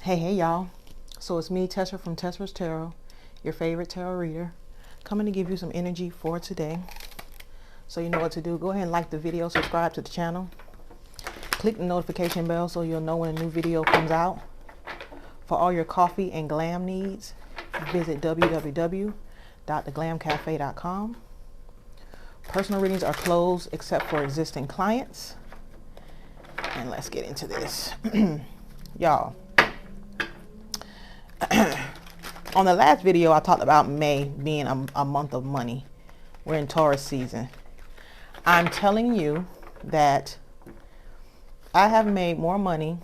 Hey y'all. So it's me, Tessa from Tessa's Tarot, your favorite tarot reader, coming to give you some energy for today. So you know what to do. Go ahead and like the video, subscribe to the channel, click the notification bell so you'll know when a new video comes out. For all your coffee and glam needs, visit www.theglamcafe.com. Personal readings are closed except for existing clients. And let's get into this. Y'all. On the last video, I talked about May being a month of money. We're in Taurus season. I'm telling you that I have made more money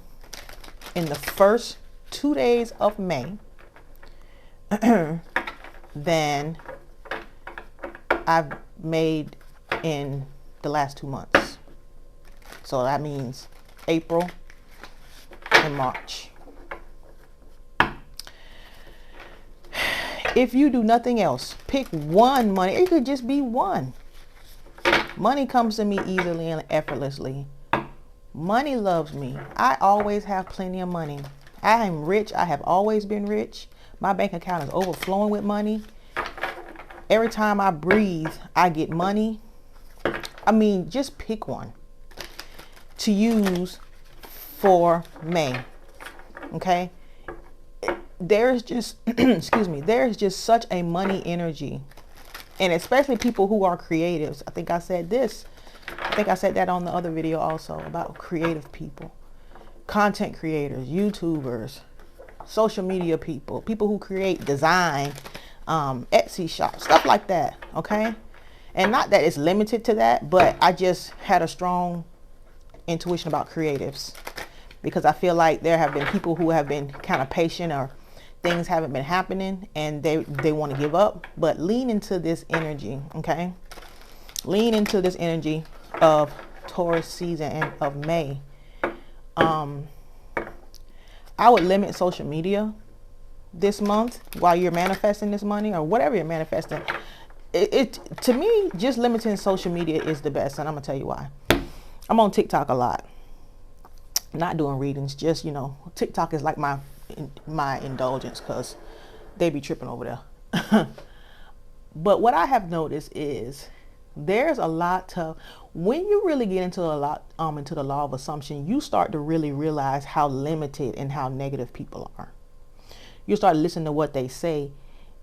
in the first 2 days of May than I've made in the last 2 months. So that means April and March. If you do nothing else, pick one money. It could just be one. Money comes to me easily and effortlessly. Money loves me. I always have plenty of money. I am rich. I have always been rich. My bank account is overflowing with money. Every time I breathe, I get money. I mean, just pick one to use for May. Okay? There's just, excuse me, there's just such a money energy. And especially people who are creatives. I think I said this. I think I said that on the other video also about creative people. Content creators, YouTubers, social media people, people who create design, Etsy shops, stuff like that. Okay? And not that it's limited to that, but I just had a strong intuition about creatives. Because I feel like there have been people who have been kind of patient or things haven't been happening and they want to give up. But lean into this energy, okay? Lean into this energy of Taurus season and of May. I would limit social media this month while you're manifesting this money or whatever you're manifesting. To me, just limiting social media is the best, and I'm gonna tell you why. I'm on TikTok a lot. Not doing readings, just, you know, TikTok is like my indulgence because they be tripping over there. But what I have noticed is there's a lot of, when you really get into into the law of assumption, you start to really realize how limited and how negative people are. You start listening to what they say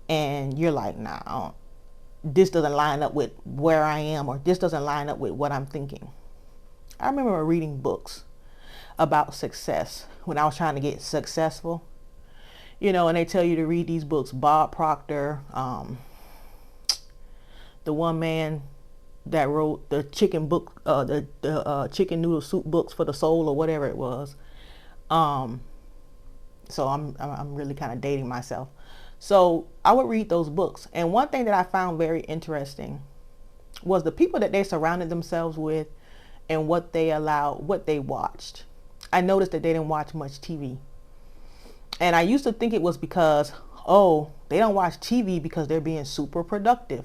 and you're like, nah, this doesn't line up with where I am, or this doesn't line up with what I'm thinking. I remember reading books about success when I was trying to get successful, you know, and they tell you to read these books. Bob Proctor, the one man that wrote the chicken book, the chicken noodle soup books for the soul, or whatever it was. So I'm really kind of dating myself. So I would read those books, and one thing that I found very interesting was the people that they surrounded themselves with and what they allowed, what they watched. I noticed that they didn't watch much TV. And I used to think it was because, oh, they don't watch TV because they're being super productive.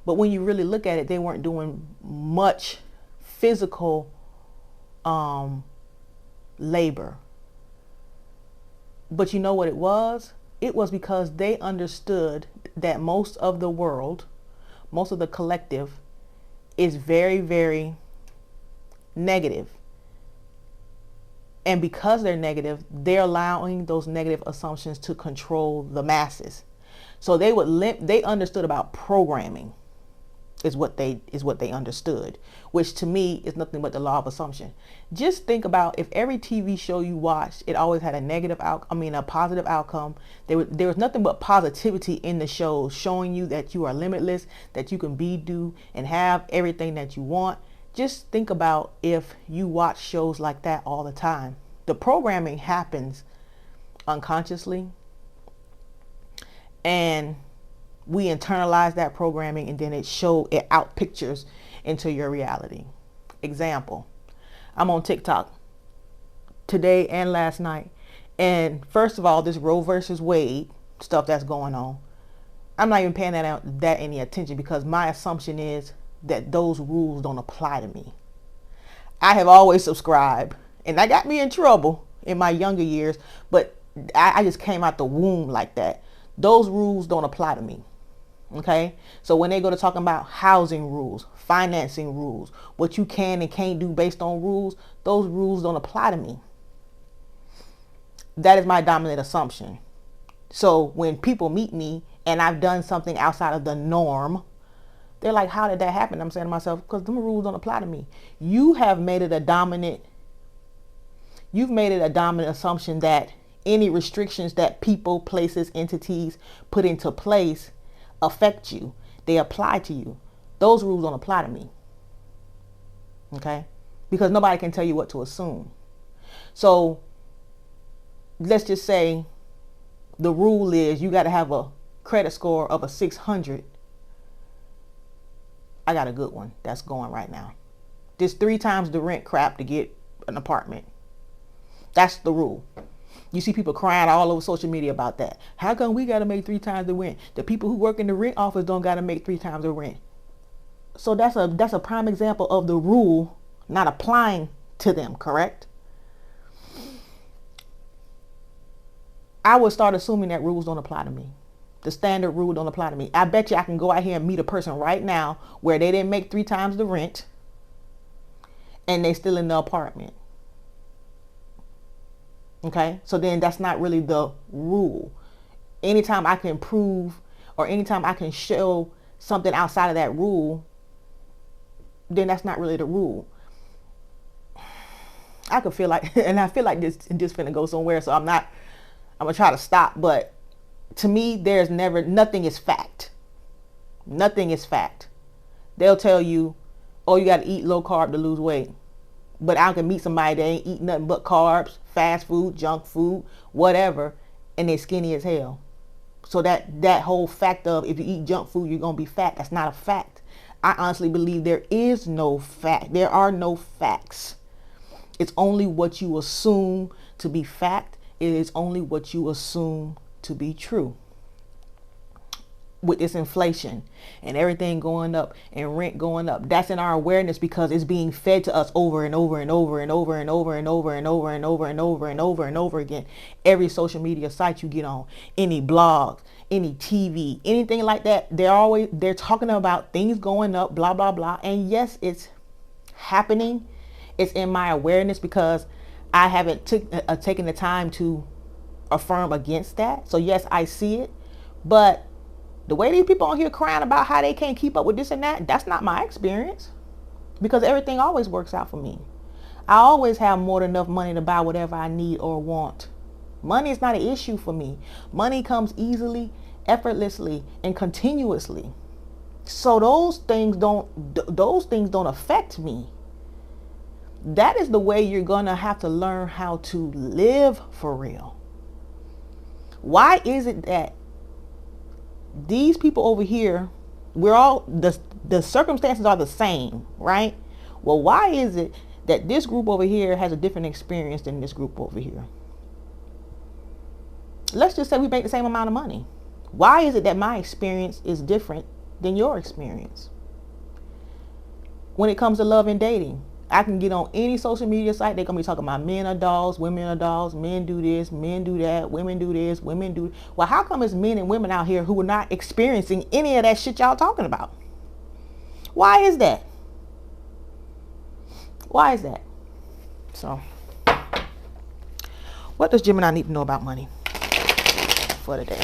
But when you really look at it, they weren't doing much physical labor. But you know what it was? It was because they understood that most of the world, most of the collective is very, very negative. And because they're negative, they're allowing those negative assumptions to control the masses. So they understood about programming is what they understood, which to me is nothing but the law of assumption. Just think about if every TV show you watched, it always had a a positive outcome. There was nothing but positivity in the shows, showing you that you are limitless, that you can be, do, and have everything that you want. Just think about if you watch shows like that all the time. The programming happens unconsciously, and we internalize that programming, and then it out pictures into your reality. Example, I'm on TikTok today and last night, and first of all, this Roe versus Wade stuff that's going on, I'm not even paying that any attention because my assumption is that those rules don't apply to me. I have always subscribed, and that got me in trouble in my younger years, but I just came out the womb like that. Those rules don't apply to me. Okay, so when they go to talking about housing rules, financing rules, what you can and can't do based on rules, those rules don't apply to me. That is my dominant assumption. So when people meet me and I've done something outside of the norm, they're like, how did that happen? I'm saying to myself, because them rules don't apply to me. You've made it a dominant assumption that any restrictions that people, places, entities put into place affect you. They apply to you. Those rules don't apply to me. Okay? Because nobody can tell you what to assume. So let's just say the rule is you got to have a credit score of a 600. I got a good one that's going right now. There's 3 times the rent crap to get an apartment. That's the rule. You see people crying all over social media about that. How come we got to make 3 times the rent? The people who work in the rent office don't got to make 3 times the rent. So that's a prime example of the rule not applying to them, correct? I would start assuming that rules don't apply to me. The standard rule don't apply to me. I bet you I can go out here and meet a person right now where they didn't make 3 times the rent and they still in the apartment. Okay, so then that's not really the rule. Anytime I can prove or anytime I can show something outside of that rule, then that's not really the rule. I could feel like, and I feel like this finna go somewhere, so I'm gonna try to stop. But to me, nothing is fact. Nothing is fact. They'll tell you, oh, you got to eat low carb to lose weight. But I can meet somebody that ain't eat nothing but carbs, fast food, junk food, whatever, and they're skinny as hell. So that whole fact of if you eat junk food, you're going to be fat, that's not a fact. I honestly believe there is no fact. There are no facts. It's only what you assume to be fact. It is only what you assume to be true. With this inflation and everything going up and rent going up, that's in our awareness because it's being fed to us over and over and over and over and over and over and over and over and over and over and over again. Every social media site you get on, any blogs, any TV, anything like that, they're talking about things going up, blah blah blah. And yes, it's happening. It's in my awareness because I haven't taken the time to affirm against that. So yes, I see it, but the way these people on here crying about how they can't keep up with this and that, that's not my experience. Because everything always works out for me. I always have more than enough money to buy whatever I need or want. Money is not an issue for me. Money comes easily, effortlessly, and continuously. So those things don't affect me. That is the way you're gonna have to learn how to live for real. Why is it that these people over here, we're all, the circumstances are the same, right? Well, why is it that this group over here has a different experience than this group over here? Let's just say we make the same amount of money. Why is it that my experience is different than your experience? When it comes to love and dating, I can get on any social media site. They're going to be talking about men are dolls, women are dolls, men do this, men do that, women do this, women do. Well, how come it's men and women out here who are not experiencing any of that shit y'all talking about? Why is that? Why is that? So, what does Gemini need to know about money for today?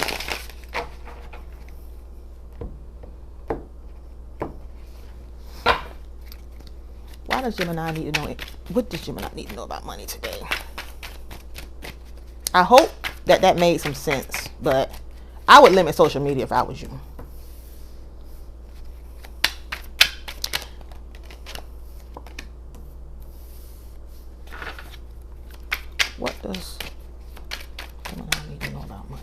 Why does Gemini need to know it? What does Gemini need to know about money today? I hope that made some sense, but I would limit social media if I was you. What does Gemini need to know about money?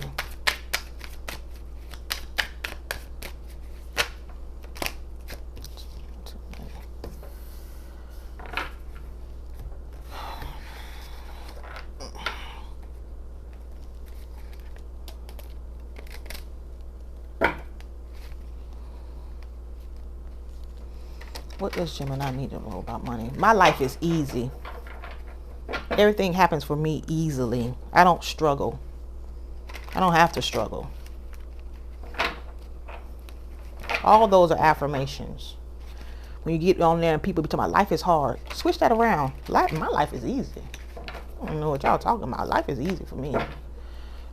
What does Gemini need to know about money? My life is easy. Everything happens for me easily. I don't struggle. I don't have to struggle. All those are affirmations. When you get on there and people be talking about life is hard, switch that around. My life is easy. I don't know what y'all talking about. Life is easy for me.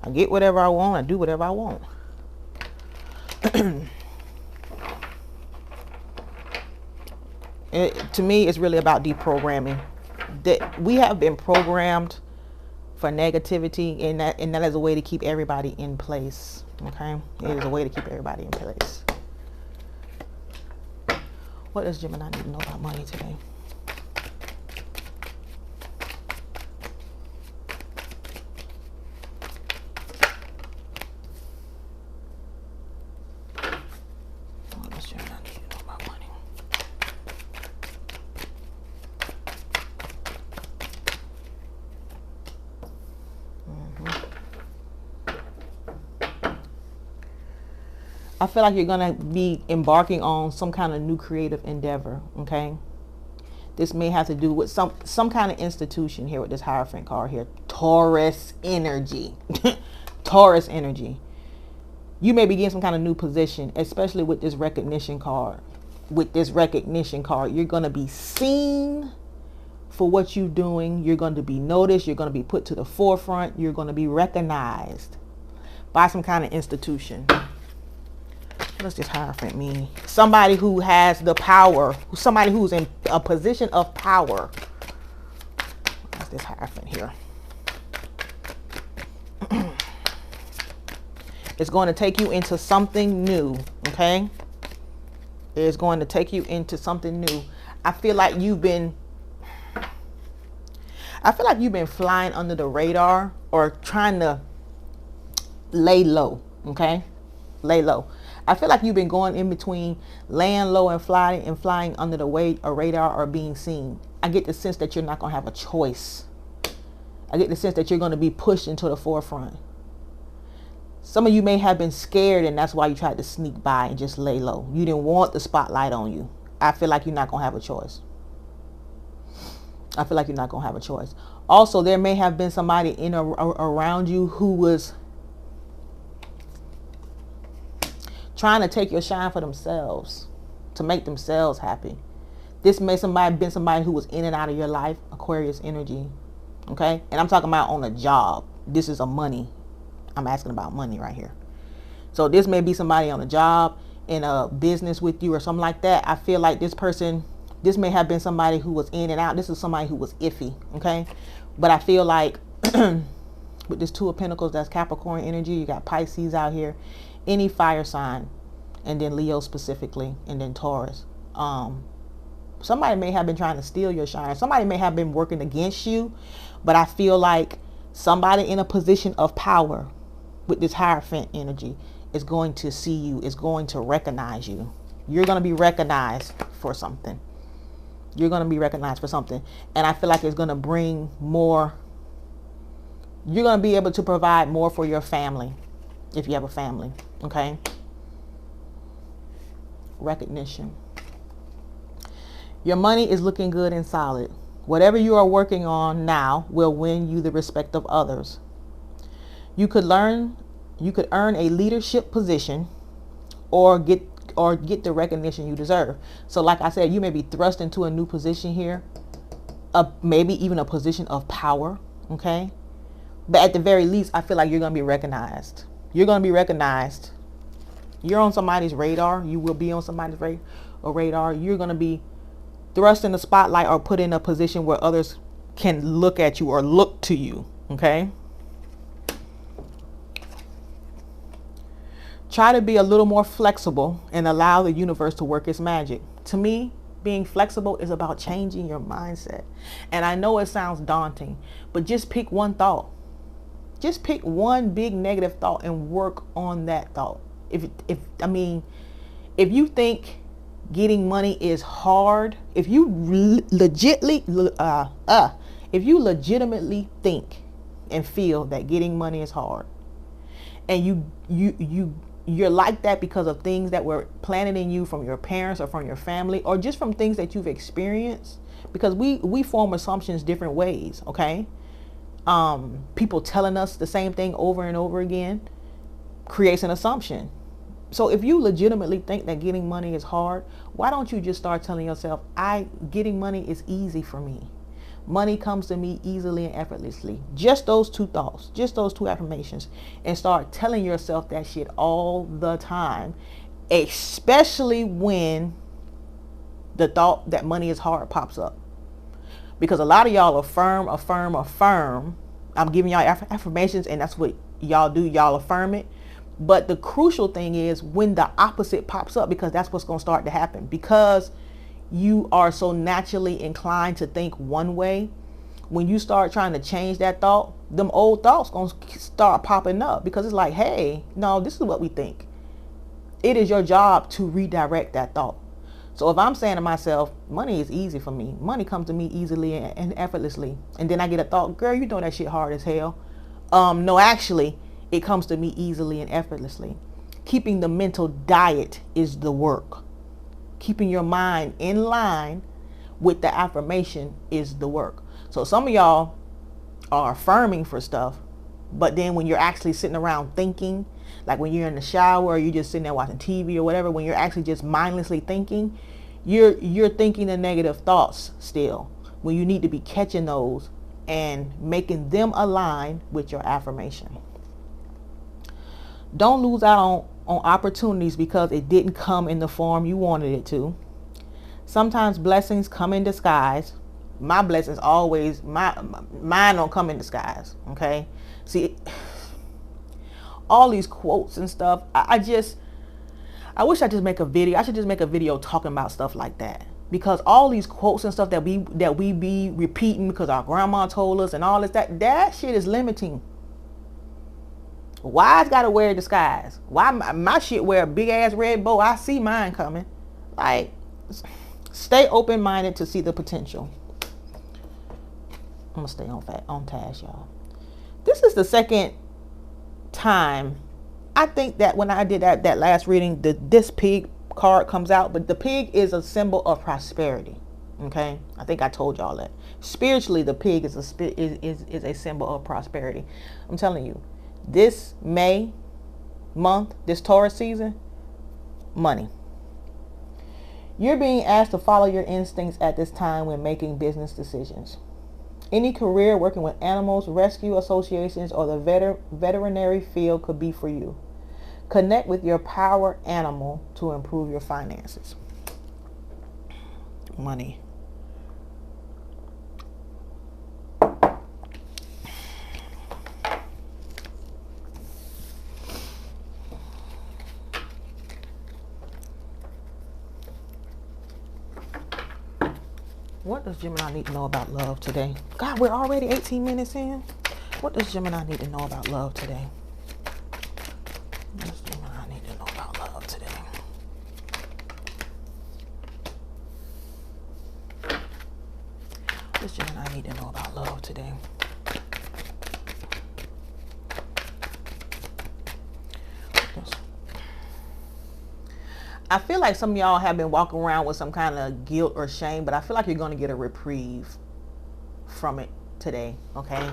I get whatever I want. I do whatever I want. To me, it's really about deprogramming. That we have been programmed for negativity, and that is a way to keep everybody in place. Okay, it is a way to keep everybody in place. What does Gemini need to know about money today? What does Gemini need to know about money? I feel like you're going to be embarking on some kind of new creative endeavor, okay? This may have to do with some kind of institution here with this Hierophant card here. Taurus energy. Taurus energy. You may be getting some kind of new position, especially with this recognition card. With this recognition card, you're going to be seen for what you're doing. You're going to be noticed. You're going to be put to the forefront. You're going to be recognized by some kind of institution. What does this Hierophant mean? Somebody who has the power. Somebody who's in a position of power. What's this Hierophant here? It's going to take you into something new. Okay? It's going to take you into something new. I feel like you've been flying under the radar or trying to lay low. Okay? Lay low. I feel like you've been going in between laying low and flying under the radar or being seen. I get the sense that you're not going to have a choice. I get the sense that you're going to be pushed into the forefront. Some of you may have been scared, and that's why you tried to sneak by and just lay low. You didn't want the spotlight on you. I feel like you're not going to have a choice. I feel like you're not going to have a choice. Also, there may have been somebody around you who was trying to take your shine for themselves, to make themselves happy. This may been somebody who was in and out of your life, Aquarius energy. Okay? And I'm talking about on a job. This is a money. I'm asking about money right here. So this may be somebody on a job, in a business with you or something like that. I feel like this may have been somebody who was in and out. This is somebody who was iffy. Okay? But I feel like with this Two of Pentacles, that's Capricorn energy. You got Pisces out here. Any fire sign, and then Leo specifically, and then Taurus. Somebody may have been trying to steal your shine. Somebody may have been working against you, but I feel like somebody in a position of power with this Hierophant energy is going to see you, is going to recognize you. You're going to be recognized for something. You're going to be recognized for something. And I feel like it's going to bring more. You're going to be able to provide more for your family. If you have a family, okay? Recognition. Your money is looking good and solid. Whatever you are working on now will win you the respect of others. You could earn a leadership position or get the recognition you deserve. So like I said, you may be thrust into a new position here, maybe even a position of power, okay? But at the very least, I feel like you're going to be recognized. You're going to be recognized. You're on somebody's radar. You will be on somebody's radar. You're going to be thrust in the spotlight or put in a position where others can look at you or look to you. Okay? Try to be a little more flexible and allow the universe to work its magic. To me, being flexible is about changing your mindset. And I know it sounds daunting, but just pick one thought. Just pick one big negative thought and work on that thought. If you think getting money is hard, if you legitimately think and feel that getting money is hard, and you're like that because of things that were planted in you from your parents or from your family, or just from things that you've experienced, because we form assumptions different ways, okay? People telling us the same thing over and over again creates an assumption. So if you legitimately think that getting money is hard, why don't you just start telling yourself, getting money is easy for me. Money comes to me easily and effortlessly. Just those two thoughts, just those two affirmations, and start telling yourself that shit all the time, especially when the thought that money is hard pops up. Because a lot of y'all affirm. I'm giving y'all affirmations, and that's what y'all do. Y'all affirm it. But the crucial thing is when the opposite pops up, because that's what's going to start to happen. Because you are so naturally inclined to think one way, when you start trying to change that thought, them old thoughts going to start popping up, because it's like, hey, no, this is what we think. It is your job to redirect that thought. So if I'm saying to myself, money is easy for me, money comes to me easily and effortlessly, and then I get a thought, girl, you know that shit hard as hell. No, actually, it comes to me easily and effortlessly. Keeping the mental diet is the work. Keeping your mind in line with the affirmation is the work. So some of y'all are affirming for stuff, but then when you're actually sitting around thinking, like when you're in the shower or you're just sitting there watching TV or whatever, when you're actually just mindlessly thinking, you're thinking the negative thoughts still, when you need to be catching those and making them align with your affirmation. Don't lose out on opportunities because it didn't come in the form you wanted it to. Sometimes blessings come in disguise. My blessings always, mine don't come in disguise, okay? See, all these quotes and stuff, I wish I just make a video. I should just make a video talking about stuff like that. Because all these quotes and stuff that we be repeating because our grandma told us and all this, that shit is limiting. Why it's gotta wear a disguise? Why my shit wear a big ass red bow? I see mine coming. Like, stay open-minded to see the potential. I'm gonna stay on task, y'all. This is the second time. I think that when I did that last reading, this pig card comes out, but the pig is a symbol of prosperity. Okay, I think I told y'all that. Spiritually, the pig is a symbol of prosperity. I'm telling you, this May month, this Taurus season, money. You're being asked to follow your instincts at this time when making business decisions. Any career working with animals, rescue associations, or the veterinary field could be for you. Connect with your power animal to improve your finances. Money. What does Gemini need to know about love today? God, we're already 18 minutes in. What does Gemini need to know about love today? What does Gemini need to know about love today? What does Gemini need to know about love today? I feel like some of y'all have been walking around with some kind of guilt or shame, but I feel like you're going to get a reprieve from it today, okay?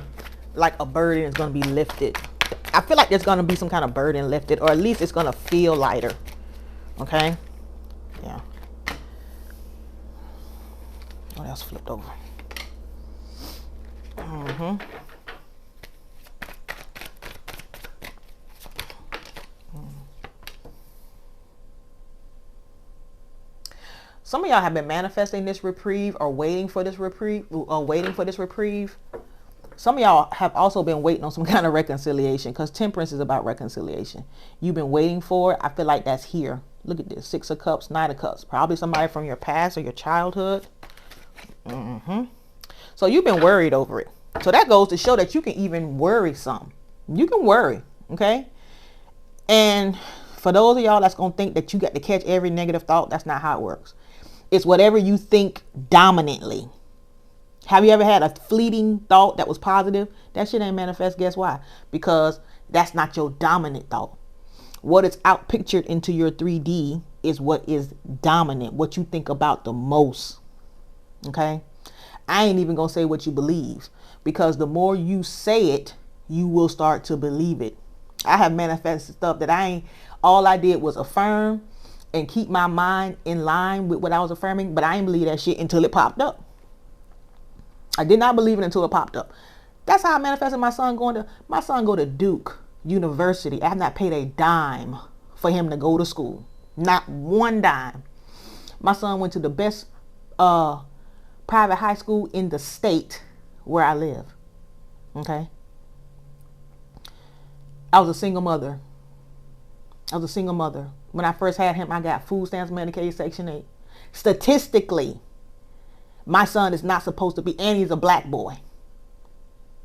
Like a burden is going to be lifted. I feel like there's going to be some kind of burden lifted, or at least it's going to feel lighter, okay? Yeah. What else flipped over? Some of y'all have been manifesting this reprieve or waiting for this reprieve. Some of y'all have also been waiting on some kind of reconciliation, because temperance is about reconciliation. You've been waiting for it. I feel like that's here. Look at this. 6 of Cups, 9 of Cups. Probably somebody from your past or your childhood. So you've been worried over it. So that goes to show that you can even worry some. You can worry, okay? And for those of y'all that's going to think that you got to catch every negative thought, that's not how it works. It's whatever you think dominantly. Have you ever had a fleeting thought that was positive? That shit ain't manifest. Guess why? Because that's not your dominant thought. What is out pictured into your 3D is what is dominant, what you think about the most. Okay? I ain't even going to say what you believe, because the more you say it, you will start to believe it. I have manifested stuff that all I did was affirm and keep my mind in line with what I was affirming, but I didn't believe that shit until it popped up. I did not believe it until it popped up. That's how I manifested my son go to Duke University. I have not paid a dime for him to go to school. Not one dime. My son went to the best private high school in the state where I live. Okay. I was a single mother. When I first had him, I got food stamps, Medicaid, Section 8. Statistically, my son is not supposed to be, and he's a black boy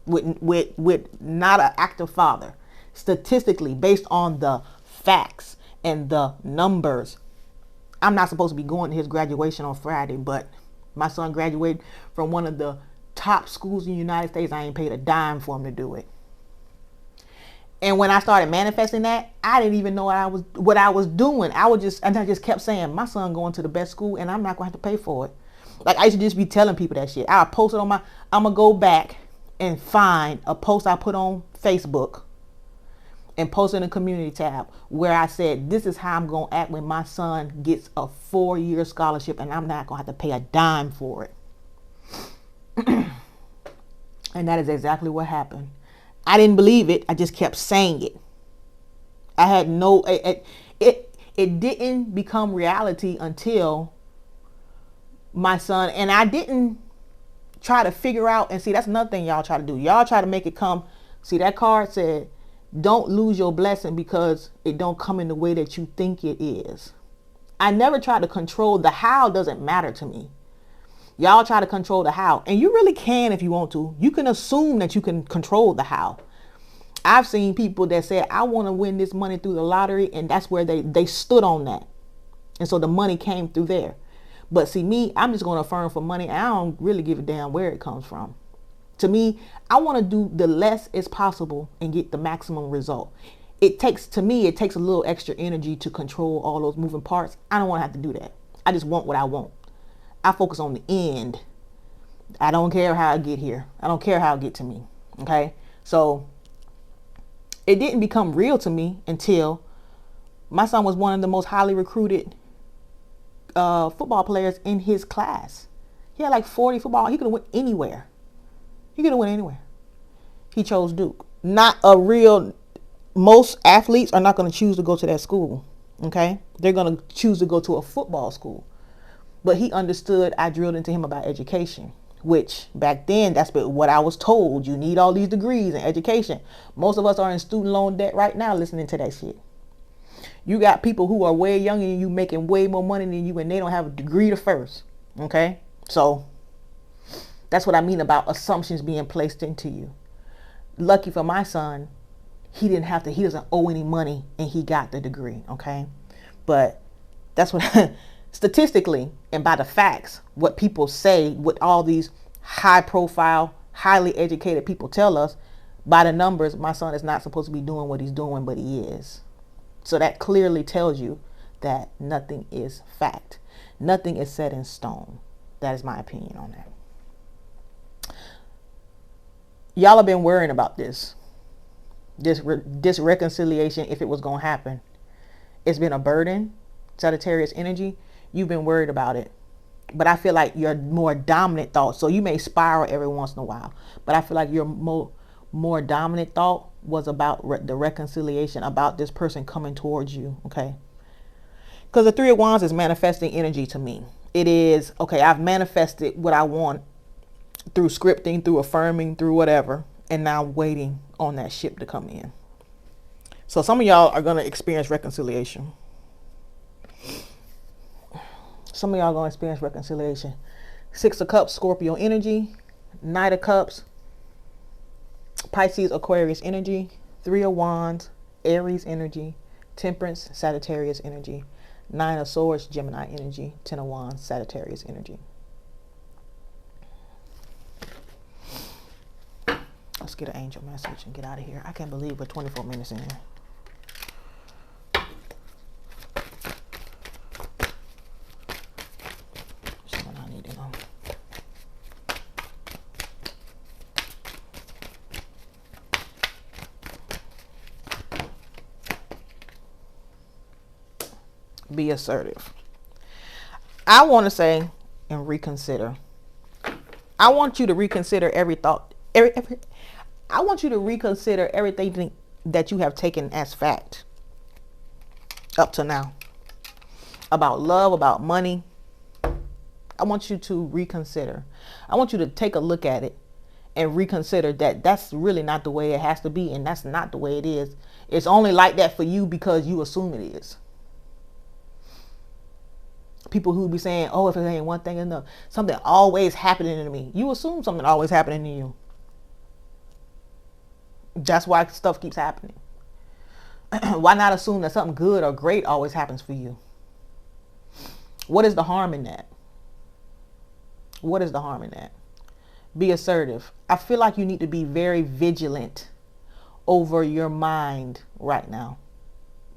with not an active father. Statistically, based on the facts and the numbers, I'm not supposed to be going to his graduation on Friday, but my son graduated from one of the top schools in the United States. I ain't paid a dime for him to do it. And when I started manifesting that, I didn't even know what I was doing. I just kept saying, my son going to the best school and I'm not going to have to pay for it. Like, I used to just be telling people that shit. I posted I'm going to go back and find a post I put on Facebook and post in the community tab where I said, this is how I'm going to act when my son gets a 4-year scholarship and I'm not going to have to pay a dime for it. And that is exactly what happened. I didn't believe it. I just kept saying it. I had it didn't become reality until my son, and I didn't try to figure out, and see, that's another thing y'all try to do. Y'all try to make it come. See, that card said, don't lose your blessing because it don't come in the way that you think it is. I never try to control the how. Doesn't matter to me. Y'all try to control the how, and you really can if you want to. You can assume that you can control the how. I've seen people that said, I want to win this money through the lottery, and that's where they stood on that. And so the money came through there. But see, me, I'm just going to affirm for money. I don't really give a damn where it comes from. To me, I want to do the less as possible and get the maximum result. It takes a little extra energy to control all those moving parts. I don't want to have to do that. I just want what I want. I focus on the end. I don't care how I get here. I don't care how it get to me. Okay. So it didn't become real to me until my son was one of the most highly recruited football players in his class. He had like 40 football. He could have went anywhere. He chose Duke. Most athletes are not going to choose to go to that school. Okay. They're going to choose to go to a football school. But he understood. I drilled into him about education, which back then, that's what I was told. You need all these degrees in education. Most of us are in student loan debt right now listening to that shit. You got people who are way younger than you making way more money than you, and they don't have a degree to first. Okay? So that's what I mean about assumptions being placed into you. Lucky for my son, he doesn't owe any money and he got the degree. Okay? But that's what statistically and by the facts, what people say, what all these high profile, highly educated people tell us, by the numbers, my son is not supposed to be doing what he's doing, but he is. So that clearly tells you that nothing is fact. Nothing is set in stone. That is my opinion on that. Y'all have been worrying about this reconciliation, if it was going to happen. It's been a burden, Sagittarius energy. You've been worried about it. But I feel like your more dominant thought, so you may spiral every once in a while, but I feel like your more dominant thought was about the reconciliation, about this person coming towards you. Okay. Because the 3 of Wands is manifesting energy to me. It is, okay, I've manifested what I want through scripting, through affirming, through whatever. And now I'm waiting on that ship to come in. So some of y'all are going to experience reconciliation. Some of y'all are going to experience reconciliation. 6 of Cups, Scorpio energy. Knight of Cups, Pisces, Aquarius energy. 3 of Wands, Aries energy. Temperance, Sagittarius energy. 9 of Swords, Gemini energy. 10 of Wands, Sagittarius energy. Let's get an angel message and get out of here. I can't believe we're 24 minutes in. Something I need to know. Be assertive. I want to say and reconsider. I want you to reconsider every thought. I want you to reconsider everything that you have taken as fact up to now. About love, about money. I want you to reconsider. I want you to take a look at it and reconsider that that's really not the way it has to be, and that's not the way it is. It's only like that for you because you assume it is. People who be saying, oh, if it ain't one thing enough, something always happening to me. You assume something always happening to you. That's why stuff keeps happening. Why not assume that something good or great always happens for you? What is the harm in that? What is the harm in that? Be assertive. I feel like you need to be very vigilant over your mind right now.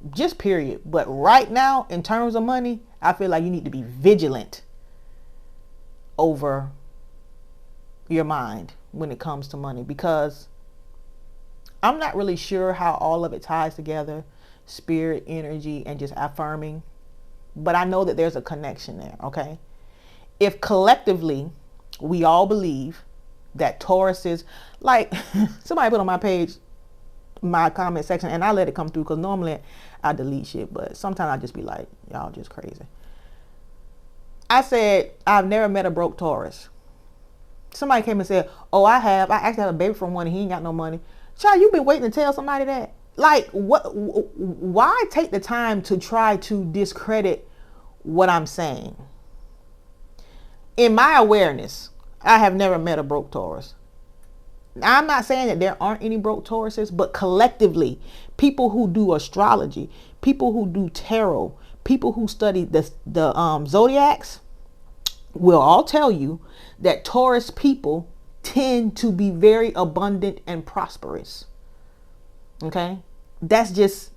Just period. But right now, in terms of money, I feel like you need to be vigilant over your mind when it comes to money, because I'm not really sure how all of it ties together, spirit, energy, and just affirming. But I know that there's a connection there, okay? If collectively we all believe that Taurus is, like somebody put on my page, my comment section, and I let it come through because normally I delete shit, but sometimes I just be like, y'all just crazy. I said, I've never met a broke Taurus. Somebody came and said, oh, I actually have a baby from one and he ain't got no money. Child, you've been waiting to tell somebody that? Like, what? Why take the time to try to discredit what I'm saying? In my awareness, I have never met a broke Taurus. I'm not saying that there aren't any broke Tauruses, but collectively, people who do astrology, people who do tarot, people who study the zodiacs will all tell you that Taurus people tend to be very abundant and prosperous. Okay? That's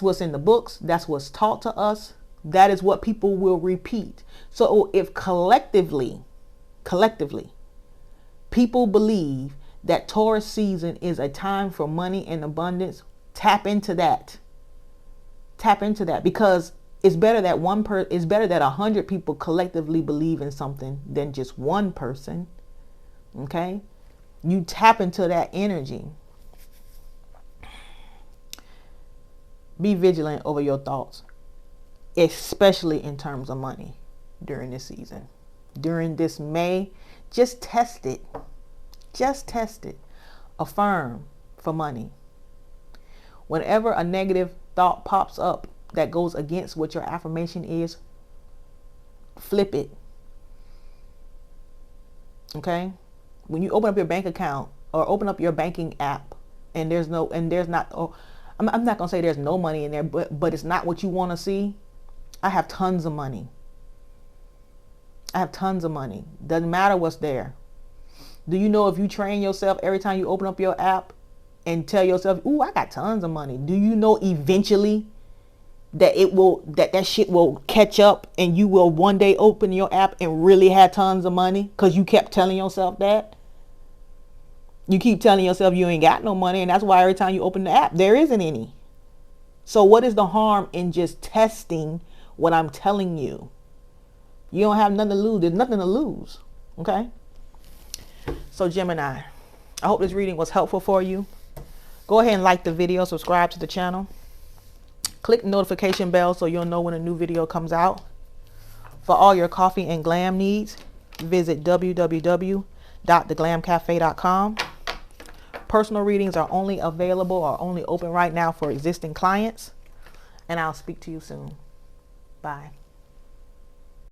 what's in the books. That's what's taught to us. That is what people will repeat. So if collectively, people believe that Taurus season is a time for money and abundance, tap into that. Tap into that, because it's better that 100 people collectively believe in something than just one person. Okay? You tap into that energy. Be vigilant over your thoughts, especially in terms of money during this season. During this May, just test it. Just test it. Affirm for money. Whenever a negative thought pops up that goes against what your affirmation is, flip it. Okay? When you open up your bank account or open up your banking app and I'm not going to say there's no money in there, but it's not what you want to see. I have tons of money. I have tons of money. Doesn't matter what's there. Do you know if you train yourself every time you open up your app and tell yourself, ooh, I got tons of money. Do you know eventually that that shit will catch up and you will one day open your app and really have tons of money because you kept telling yourself that? You keep telling yourself you ain't got no money, and that's why every time you open the app, there isn't any. So what is the harm in just testing what I'm telling you? You don't have nothing to lose. There's nothing to lose. Okay? So Gemini, I hope this reading was helpful for you. Go ahead and like the video, subscribe to the channel. Click the notification bell so you'll know when a new video comes out. For all your coffee and glam needs, visit www.theglamcafe.com. Personal readings are only open right now for existing clients. And I'll speak to you soon. Bye.